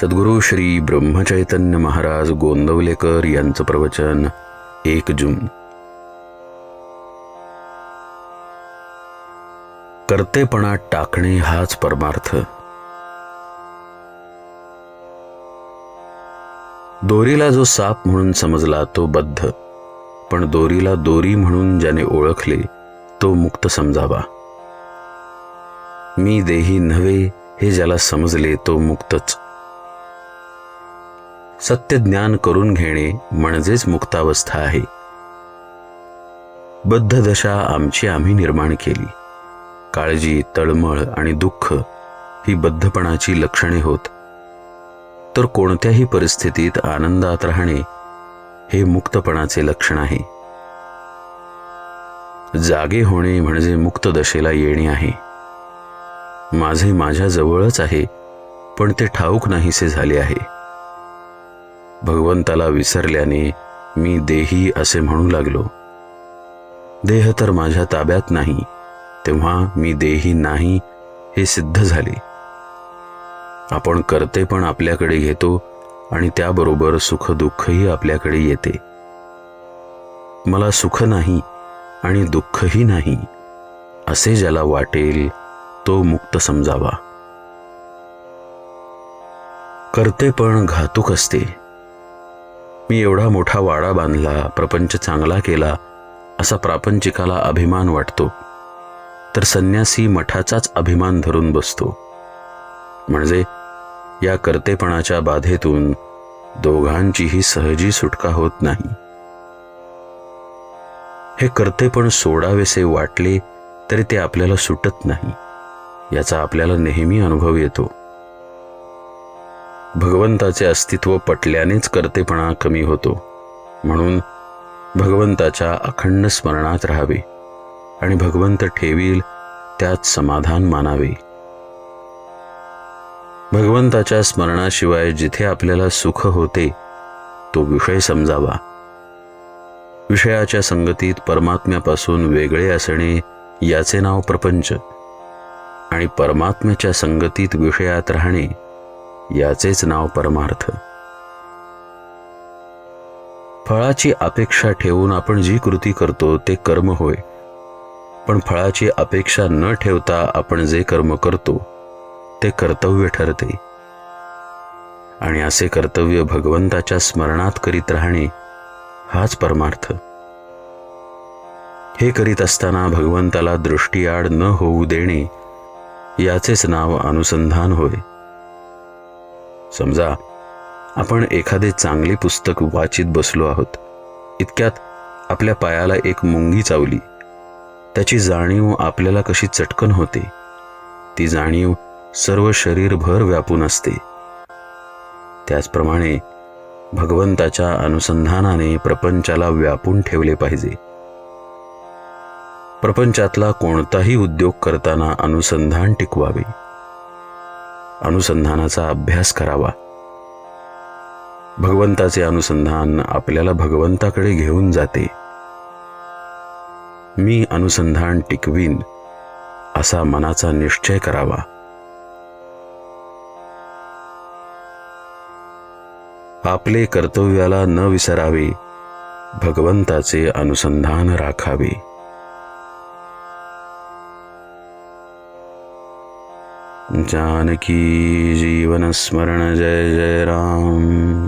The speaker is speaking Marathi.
सद्गुरू श्री ब्रह्मचैतन्य महाराज गोंदवलेकर यांचं प्रवचन 1 जून. कर्तेपणा टाकणे हाच परमार्थ. दोरीला जो साप म्हणून समजला तो बद्ध, पण दोरीला दोरी म्हणून ज्याने ओळखले तो मुक्त समजावा. मी देही नव्हे हे ज्याला समजले तो मुक्तच. सत्य ज्ञान करून घेणे म्हणजेच मुक्तावस्था आहे. बद्ध दशा आमची आम्ही निर्माण केली. काळजी, तळमळ आणि दुःख ही बद्धपणाची लक्षणे होत, तर कोणत्याही परिस्थितीत आनंदात राहणे हे मुक्तपणाचे लक्षण आहे. जागे होणे म्हणजे मुक्त दशेला येणे आहे. माझे माझ्या जवळच आहे, पण ते ठाऊक नाहीसे झाले आहे. भगवंताला विसरल्याने मी देही असे म्हणू लागलो. देह तर माझ्या ताब्यात नाही, तेव्हा मी देही नाही हे सिद्ध झाले. आपण करते पण आपल्याकडे घेतो आणि त्याबरोबर सुख दुःखही आपल्याकडे येते. मला सुख नाही आणि दुःखही नाही असे ज्याला वाटेल तो मुक्त समजावा. करते पण घातुक असते. मी एवढा मोठा वाडा बांधला, प्रपंच चांगला केला असा प्रापंचिकाला अभिमान वाटतो, तर संन्यासी मठाचाच अभिमान धरून बसतो. म्हणजे या कर्तेपणाच्या बाधेतून दोघांचीही सहजी सुटका होत नाही. हे कर्तेपण सोडावेसे वाटले तरी ते आपल्याला सुटत नाही, याचा आपल्याला नेहमी अनुभव येतो. भगवंताचे अस्तित्व पटल्यानेच कर्तेपणा कमी होतो. म्हणून भगवंताच्या अखंड स्मरणात राहावे आणि भगवंत ठेवील त्यात समाधान मानावे. भगवंताच्या स्मरणाशिवाय जिथे आपल्याला सुख होते तो विषय समजावा. विषयाच्या संगतीत परमात्म्यापासून वेगळे असणे याचे नाव प्रपंच, आणि परमात्म्याच्या संगतीत विषयात राहणे याचेच नाव परमार्थ. फळाची अपेक्षा ठेवून आपण जी कृती करतो ते कर्म होय, पण फळाची अपेक्षा न ठेवता आपण जे कर्म करतो ते कर्तव्य ठरते. आणि असे कर्तव्य भगवंताच्या स्मरणात करीत राहणे हाच परमार्थ. हे करीत असताना भगवंताला दृष्टीआड न होऊ देणे याचेच नाव अनुसंधान होय. समजा आपण एखादे चांगले पुस्तक वाचित बसलो आहोत. इतक्यात आपल्या पायाला एक मुंगी चावली. त्याची जाणीव आपल्याला कशी चटकन होते. ती जाणीव सर्व शरीरभर व्यापून असते. त्याचप्रमाणे भगवंताच्या अनुसंधानाने प्रपंचाला व्यापून ठेवले पाहिजे. प्रपंचातला कोणताही उद्योग करताना अनुसंधान टिकवावे. अनुसंधानाचा अभ्यास करावा. भगवंताचे अनुसंधान आपल्याला भगवंताकडे घेऊन जाते. मी अनुसंधान टिकवीन असा मनाचा निश्चय करावा. आपले कर्तव्याला न विसरावे, भगवंताचे अनुसंधान राखावे. जानकी जीवन स्मरण जय जय राम.